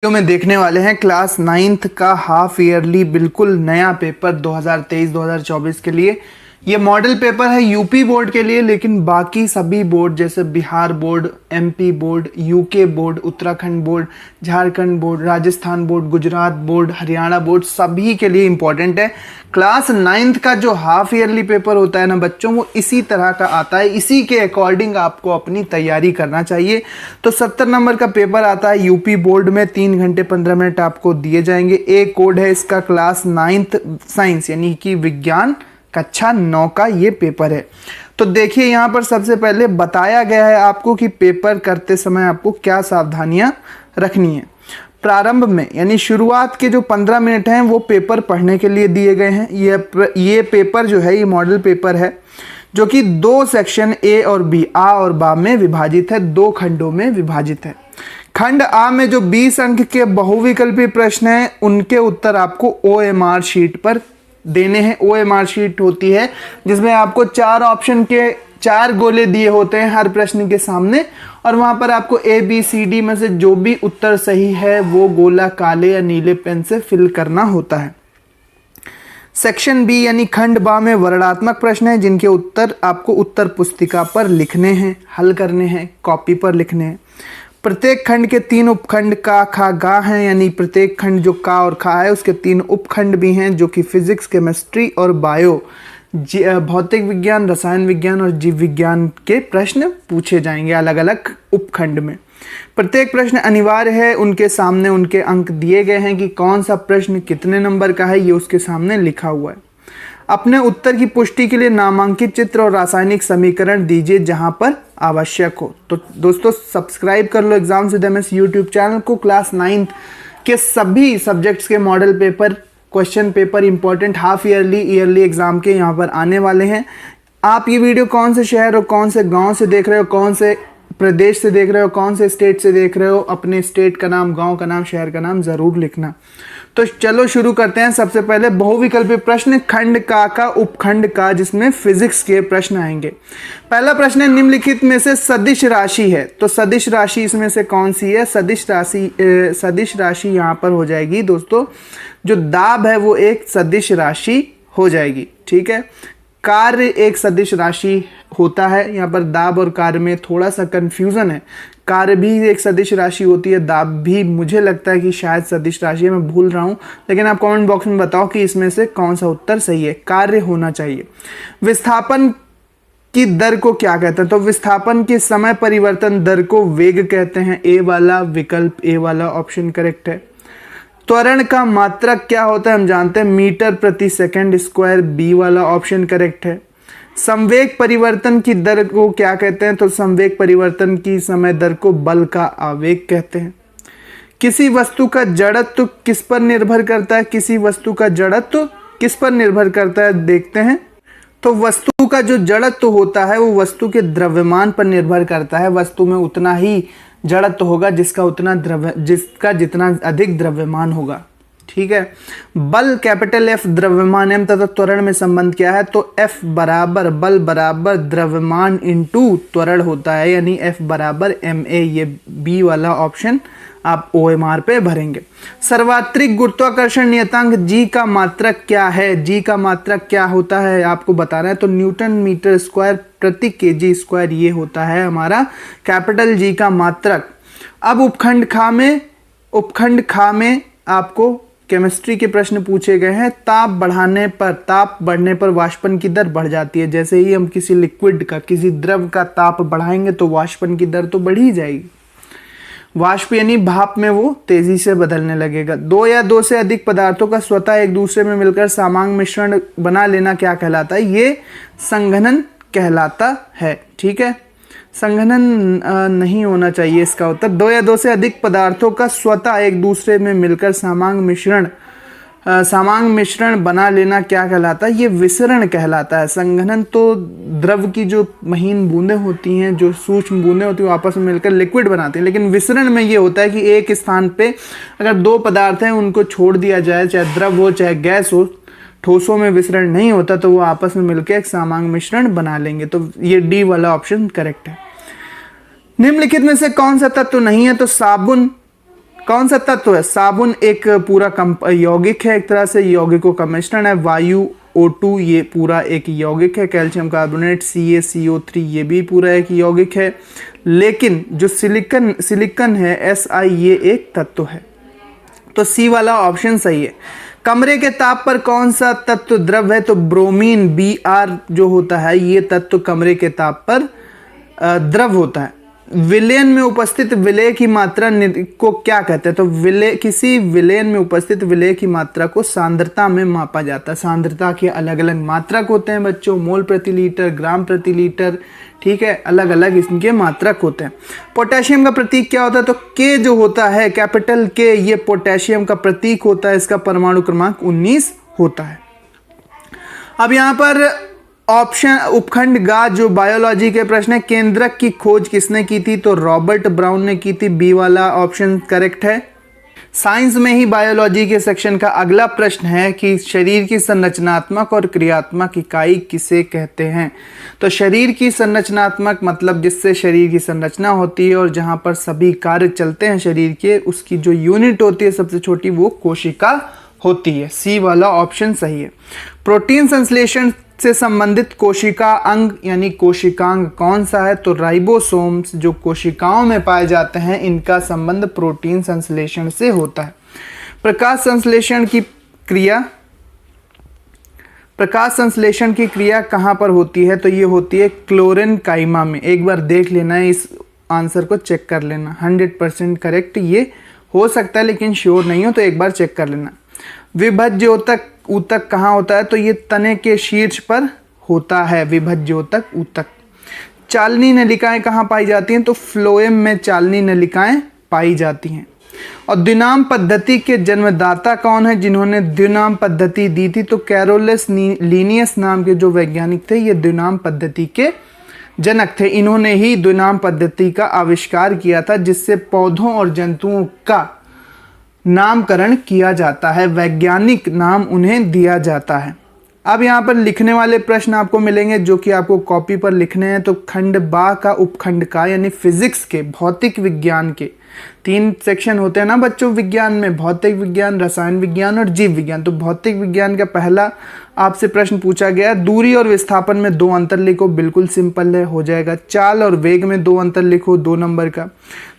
Video में देखने वाले हैं क्लास 9th का हाफ ईयरली बिल्कुल नया पेपर 2023-2024 के लिए। ये मॉडल पेपर है यूपी बोर्ड के लिए, लेकिन बाकी सभी बोर्ड जैसे Bihar board, MP board, UK board, Uttarakhand board, Jharkhand board, Rajasthan board, Gujarat board, Haryana board, सभी के लिए इम्पोर्टेंट है। क्लास 9th का जो हाफ ईयरली पेपर होता है ना बच्चों, वो इसी तरह का आता है। इसी के अकॉर्डिंग आपको अपनी तैयारी करना चाहिए। तो 70 नंबर का पेपर आता है यूपी बोर्ड में, 3 घंटे 15 मिनट आपको दिए जाएंगे। एक कोड है इसका क्लास 9th साइंस यानी कि विज्ञान कक्षा 9 का ये पेपर है। तो देखिए यहाँ पर सबसे पहले बताया गया है आपको कि पेपर करते समय आपको क्या सावधानियां रखनी है। प्रारंभ में यानी शुरुआत के जो 15 मिनट हैं वो पेपर पढ़ने के लिए दिए गए हैं। ये पेपर जो है ये मॉडल पेपर है जो कि 2 सेक्शन ए और बी, आ और बा में विभाजित है, 2 खंडों में विभाजित है। खंड आ में जो 20 अंक के बहुविकल्पी प्रश्न हैं उनके उत्तर आपको OMR शीट पर देने हैं। OMR शीट होती है जिसमें आपको 4 ऑप्शन के 4 गोले दिए होते हैं हर प्रश्न के सामने, और वहां पर आपको ABCD में से जो भी उत्तर सही है वो गोला काले या नीले पेन से फिल करना होता है। सेक्शन बी यानी खंड बा में वर्णनात्मक प्रश्न हैं जिनके उत्तर आपको उत्तर पुस्तिका पर लिखने हैं, हल करने हैं, कॉपी पर लिखने हैं। प्रत्येक खंड के 3 उपखंड का, खा, गा हैं, यानी प्रत्येक खंड जो का और खा है उसके 3 उपखंड भी हैं जो कि फिजिक्स, केमिस्ट्री और बायो, भौतिक विज्ञान, रसायन विज्ञान और जीव विज्ञान के प्रश्न पूछे जाएंगे अलग अलग उपखंड में। प्रत्येक प्रश्न अनिवार्य है, उनके सामने उनके अंक दिए गए हैं कि कौन सा प्रश्न कितने नंबर का है, ये उसके सामने लिखा हुआ है। अपने उत्तर की पुष्टि के लिए नामांकित चित्र और रासायनिक समीकरण दीजिए जहां पर आवश्यक हो। तो दोस्तों सब्सक्राइब कर लो exams with MS YouTube channel को। क्लास 9th के सभी सब्जेक्ट्स के model paper, question paper, important half yearly, yearly exam के यहाँ पर आने वाले हैं। आप ये वीडियो कौन से शहर और कौन से गाँव से देख रहे हो, कौन से प्रदेश से देख रहे हो, कौन से स्टेट से देख रहे हो, अपने स्टेट का नाम, गांव का नाम, शहर का नाम जरूर लिखना। तो चलो शुरू करते हैं। सबसे पहले बहुविकल्पी प्रश्न खंड का उपखंड का, जिसमें फिजिक्स के प्रश्न आएंगे। पहला प्रश्न है निम्नलिखित में से सदिश राशि है, तो सदिश राशि इसमें से कौन सी है? सदिश राशि यहाँ पर हो जाएगी दोस्तों, जो दाब है वो एक सदिश राशि हो जाएगी। ठीक है, कार्य एक सदिश राशि होता है। यहाँ पर दाब और कार्य में थोड़ा सा कंफ्यूजन है। कार्य भी एक सदिश राशि होती है, दाब भी मुझे लगता है कि शायद सदिश राशि है, मैं भूल रहा हूँ, लेकिन आप कमेंट बॉक्स में बताओ कि इसमें से कौन सा उत्तर सही है। कार्य होना चाहिए। विस्थापन की दर को क्या कहते हैं? तो विस्थापन की समय परिवर्तन दर को वेग कहते हैं। ए वाला विकल्प, ए वाला ऑप्शन करेक्ट है। त्वरण का मात्रक क्या होता है? हम जानते हैं मीटर प्रति सेकंड स्क्वायर, बी वाला ऑप्शन करेक्ट है। संवेग परिवर्तन की दर को क्या कहते हैं? तो संवेग परिवर्तन की समय दर को बल का आवेग कहते हैं। किसी वस्तु का जड़त्व किस पर निर्भर करता है? किसी वस्तु का जड़त्व किस पर निर्भर करता है देखते हैं। तो वस्तु का जो जड़त्व होता है वो वस्तु के द्रव्यमान पर निर्भर करता है। वस्तु में उतना ही जड़त्व होगा जिसका जितना अधिक द्रव्यमान होगा। ठीक है, बल कैपिटल F, द्रव्यमान M तथा त्वरण में संबंध क्या है? तो F बराबर बल बराबर द्रव्यमान इंटू त्वरण होता है, यानी F बराबर ma। ये बी वाला ऑप्शन आप OMR पे भरेंगे। सर्वात्रिक गुरुत्वाकर्षण नियतांक G का मात्रक क्या है? G का मात्रक क्या होता है आपको बताना है। तो न्यूटन मीटर स्क्वायर प्रति kg स्क्वायर, ये होता है हमारा कैपिटल G का मात्रक। अब उपखंड खा में आपको केमिस्ट्री के प्रश्न पूछे गए हैं। ताप बढ़ने पर वाष्पन की दर बढ़ जाती है। जैसे ही हम किसी लिक्विड का, किसी द्रव का ताप बढ़ाएंगे तो वाष्पन की दर तो बढ़ ही जाएगी। वाष्प यानी भाप में वो तेजी से बदलने लगेगा। 2 या 2 से अधिक पदार्थों का स्वतः एक दूसरे में मिलकर समांग मिश्रण बना लेना क्या कहलाता है? ये संघनन कहलाता है। ठीक है, संघनन नहीं होना चाहिए इसका उत्तर। 2 या 2 से अधिक पदार्थों का स्वतः एक दूसरे में मिलकर समांग मिश्रण बना लेना क्या कहलाता है? ये विसरण कहलाता है। संघनन तो द्रव की जो महीन बूंदें होती हैं, जो सूक्ष्म बूंदें होती हैं, आपस में मिलकर लिक्विड बनाती हैं। लेकिन विसरण में ये होता है कि एक स्थान पे अगर 2 पदार्थ हैं उनको छोड़ दिया जाए, चाहे द्रव हो चाहे गैस हो, ठोसों में विसरण नहीं होता तो वो आपस में मिलकर एक समांग मिश्रण बना लेंगे। तो ये डी वाला ऑप्शन करेक्ट है। निम्नलिखित में से कौन सा तत्व नहीं है? तो साबुन कौन सा तत्व है? साबुन एक पूरा यौगिक है, एक तरह से यौगिकों का मिश्रण है। वायु O2 ये पूरा एक यौगिक है। कैल्शियम कार्बोनेट CaCO3 ये भी पूरा एक यौगिक है। लेकिन जो सिलिकन है Si ये एक तत्व है। तो सी वाला ऑप्शन सही है। कमरे के ताप पर कौन सा तत्व द्रव है? तो ब्रोमीन Br जो होता है ये तत्व कमरे के ताप पर द्रव होता है। विलयन में उपस्थित विलेय की मात्रा को क्या कहते हैं? तो विलेय, किसी विलयन में उपस्थित विलेय की मात्रा को सांद्रता में मापा जाता है। सांद्रता के अलग अलग मात्रक होते हैं बच्चों, मोल प्रति लीटर, ग्राम प्रति लीटर, ठीक है, अलग अलग इनके मात्रक होते हैं। पोटेशियम का प्रतीक क्या होता है? तो के जो होता है कैपिटल के, ये पोटेशियम का प्रतीक होता है। इसका परमाणु क्रमांक 19 होता है। अब यहाँ पर ऑप्शन उपखंड गा जो बायोलॉजी के प्रश्न है, केंद्रक की खोज किसने की थी? तो रॉबर्ट ब्राउन ने की थी। बी वाला ऑप्शन करेक्ट है। साइंस में ही बायोलॉजी के सेक्शन का अगला प्रश्न है कि शरीर की संरचनात्मक और क्रियात्मक इकाई किसे कहते हैं? तो शरीर की संरचनात्मक मतलब जिससे शरीर की संरचना होती है और जहां पर सभी कार्य चलते हैं शरीर के, उसकी जो यूनिट होती है सबसे छोटी, वो कोशिका होती है। सी वाला ऑप्शन सही है। प्रोटीन संश्लेषण से संबंधित कोशिका अंग यानी कोशिकांग कौन सा है? तो राइबोसोम्स जो कोशिकाओं में पाए जाते हैं, इनका संबंध प्रोटीन संश्लेषण से होता है। प्रकाश संश्लेषण की क्रिया कहाँ पर होती है? तो ये होती है क्लोरीन काइमा में। एक बार देख लेना है, इस आंसर को चेक कर लेना। 100% करेक्ट ये हो सकता है लेकिन श्योर नहीं हो तो एक बार चेक कर लेना। विभज्य ऊतक कहाँ होता है? तो ये तने के शीर्ष पर होता है विभज्य ऊतक। चालनी नलिकाएं कहाँ पाई जाती हैं? तो फ्लोएम में चालनी नलिकाएं पाई जाती हैं। और द्विनाम पद्धति के जन्मदाता कौन है जिन्होंने द्विनाम पद्धति दी थी? तो कैरोलस लीनियस नाम के जो वैज्ञानिक थे, ये द्विनाम पद्धति के जनक थे। इन्होंने ही द्विनाम पद्धति का आविष्कार किया था, जिससे पौधों और जंतुओं का नामकरण किया जाता है, वैज्ञानिक नाम उन्हें दिया जाता है। अब यहाँ पर लिखने वाले प्रश्न आपको मिलेंगे जो कि आपको कॉपी पर लिखने हैं। तो खंड बा का उपखंड का यानी फिजिक्स के, भौतिक विज्ञान के 3 सेक्शन होते हैं ना बच्चों विज्ञान में, भौतिक विज्ञान, रसायन विज्ञान और जीव विज्ञान। तो भौतिक विज्ञान का पहला आपसे प्रश्न पूछा गया, दूरी और विस्थापन में 2 अंतर लिखो। बिल्कुल सिंपल है, हो जाएगा। चाल और वेग में 2 अंतर लिखो, 2 नंबर का।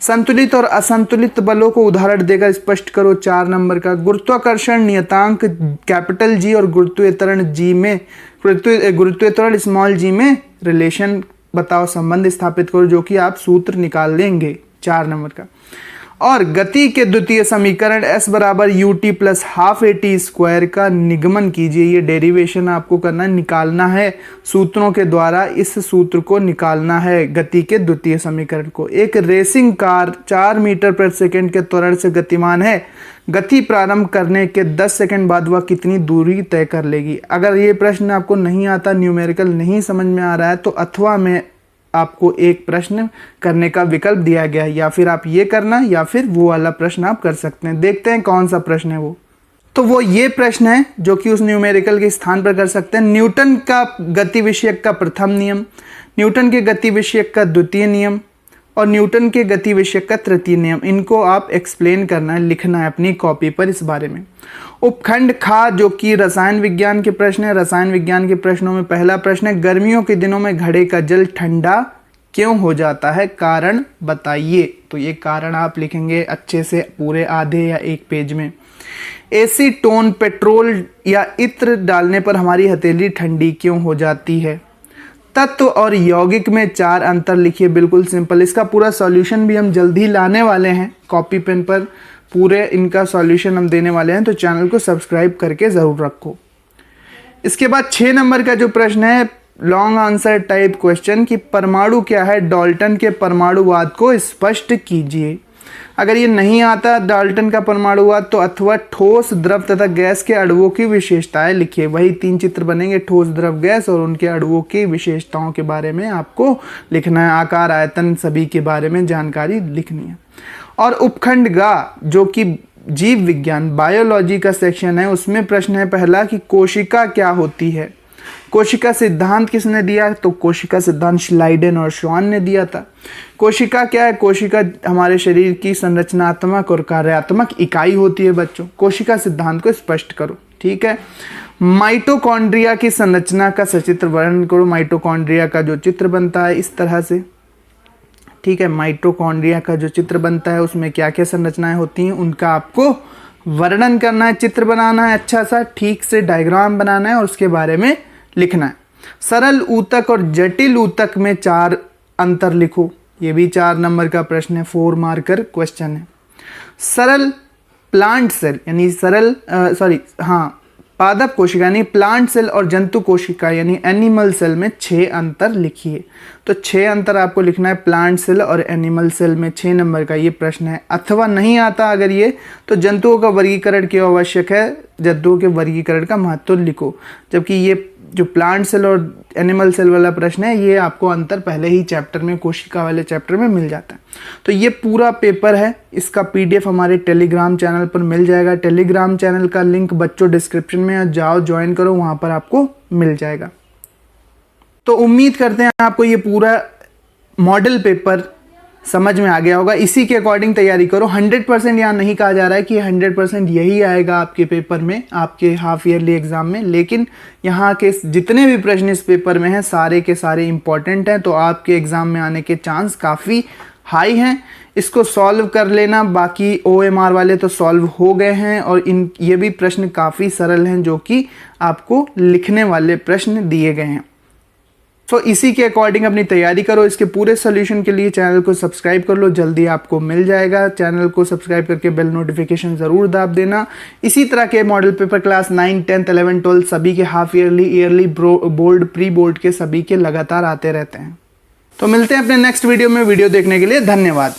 संतुलित और असंतुलित बलों को उदाहरण देकर स्पष्ट करो, 4 नंबर का। गुरुत्वाकर्षण नियतांक कैपिटल जी और गुरुत्वाकर्षण जी में गुरुत्वाकर्षण स्मॉल जी में रिलेशन बताओ, संबंध स्थापित करो, जो कि आप सूत्र निकाल लेंगे, 4 नंबर का। और गति के द्वितीय समीकरण S बराबर ut plus half at square का निगमन कीजिए। ये डेरिवेशन आपको करना, निकालना है सूत्रों के द्वारा। इस सूत्र को निकालना है गति के द्वितीय समीकरण को। एक रेसिंग कार 4 मीटर प्रति सेकंड के त्वरण से गतिमान है। गति प्रारंभ करने के 10 सेकंड बाद वह कितनी दूरी तय कर लेगी? अगर ये प्रश्न आपको नहीं आता, न्यूमेरिकल नहीं समझ में आ रहा है, तो अथवा में आपको एक प्रश्न करने का विकल्प दिया गया है, या फिर आप ये करना या फिर वो वाला प्रश्न आप कर सकते हैं। देखते हैं कौन सा प्रश्न है वो। तो वो ये प्रश्न है जो कि उस न्यूमेरिकल के स्थान पर कर सकते हैं। न्यूटन का गति विषयक का प्रथम नियम, न्यूटन के गति विषयक का द्वितीय नियम और न्यूटन के गति विषयक का तृतीय नियम, इनको आप एक्सप्लेन करना है, लिखना है अपनी कॉपी पर इस बारे में। उपखंड खा जो कि रसायन विज्ञान के प्रश्न है। रसायन विज्ञान के प्रश्नों में पहला प्रश्न है, गर्मियों के दिनों में घड़े का जल ठंडा क्यों हो जाता है? कारण बताइए। तो ये कारण आप लिखेंगे अच्छे से, पूरे आधे या 1 पेज में। एसीटोन पेट्रोल या इत्र डालने पर हमारी हथेली ठंडी क्यों हो जाती है? तत्व और यौगिक में 4 अंतर लिखिए। बिल्कुल सिंपल, इसका पूरा सॉल्यूशन भी हम जल्दी लाने वाले हैं। कॉपी पेन पर पूरे इनका सॉल्यूशन हम देने वाले हैं, तो चैनल को सब्सक्राइब करके ज़रूर रखो। इसके बाद 6 नंबर का जो प्रश्न है, लॉन्ग आंसर टाइप क्वेश्चन, कि परमाणु क्या है? डाल्टन के परमाणुवाद को स्पष्ट कीजिए। अगर ये नहीं आता डाल्टन का परमाणुवाद, तो अथवा ठोस, द्रव तथा गैस के अणुओं की विशेषताएं लिखिए। वही 3 चित्र बनेंगे, ठोस, द्रव, गैस, और उनके अणुओं की विशेषताओं के बारे में आपको लिखना है। आकार, आयतन, सभी के बारे में जानकारी लिखनी है। और उपखंड गा जो कि जीव विज्ञान बायोलॉजी का सेक्शन है, उसमें प्रश्न है पहला कि कोशिका क्या होती है? कोशिका सिद्धांत किसने दिया? तो कोशिका सिद्धांत श्लाइडेन और श्वान ने दिया था। कोशिका क्या है? कोशिका हमारे शरीर की संरचनात्मक और कार्यात्मक इकाई होती है बच्चों। कोशिका सिद्धांत को स्पष्ट करो, ठीक है। माइटोकॉन्ड्रिया की संरचना का सचित्र वर्णन करो। माइटोकॉन्ड्रिया का जो चित्र बनता है इस तरह से, ठीक है। माइटोकॉन्ड्रिया का जो चित्र बनता है उसमें क्या क्या संरचनाएं होती हैं उनका आपको वर्णन करना है, चित्र बनाना है, अच्छा सा ठीक से डायग्राम बनाना है और उसके बारे में लिखना है। सरल ऊतक और जटिल ऊतक में 4 अंतर लिखो। ये भी 4 नंबर का प्रश्न है, 4 मार्कर क्वेश्चन है। सरल प्लांट सेल यानी पादप कोशिका यानी प्लांट सेल और जंतु कोशिका यानी एनिमल सेल में 6 अंतर लिखिए। तो 6 अंतर आपको लिखना है प्लांट सेल और एनिमल सेल में। 6 नंबर का ये प्रश्न है। अथवा नहीं आता अगर ये, तो जंतुओं का वर्गीकरण क्यों आवश्यक है, जंतुओं के वर्गीकरण का महत्व लिखो। जबकि ये जो प्लांट सेल और एनिमल सेल वाला प्रश्न है ये आपको अंतर पहले ही चैप्टर में, कोशिका वाले चैप्टर में मिल जाता है। तो ये पूरा पेपर है, इसका PDF हमारे टेलीग्राम चैनल पर मिल जाएगा। टेलीग्राम चैनल का लिंक बच्चों डिस्क्रिप्शन में है, जाओ ज्वाइन करो, वहाँ पर आपको मिल जाएगा। तो उम्मीद करते हैं आपको ये पूरा मॉडल पेपर समझ में आ गया होगा। इसी के अकॉर्डिंग तैयारी करो। 100% यहाँ नहीं कहा जा रहा है कि 100% यही आएगा आपके पेपर में, आपके हाफ ईयरली एग्जाम में, लेकिन यहाँ के जितने भी प्रश्न इस पेपर में हैं सारे के सारे इंपॉर्टेंट हैं, तो आपके एग्जाम में आने के चांस काफ़ी हाई हैं। इसको सॉल्व कर लेना। बाकी OMR वाले तो सॉल्व हो गए हैं और ये भी प्रश्न काफ़ी सरल हैं जो कि आपको लिखने वाले प्रश्न दिए गए हैं। तो इसी के अकॉर्डिंग अपनी तैयारी करो। इसके पूरे सोल्यूशन के लिए चैनल को सब्सक्राइब कर लो, जल्दी आपको मिल जाएगा। चैनल को सब्सक्राइब करके बेल नोटिफिकेशन ज़रूर दाब देना। इसी तरह के मॉडल पेपर क्लास 9, 10, 11, 12 सभी के half yearly, yearly, board, pre board के सभी के लगातार आते रहते हैं। तो मिलते हैं अपने नेक्स्ट वीडियो में। वीडियो देखने के लिए धन्यवाद।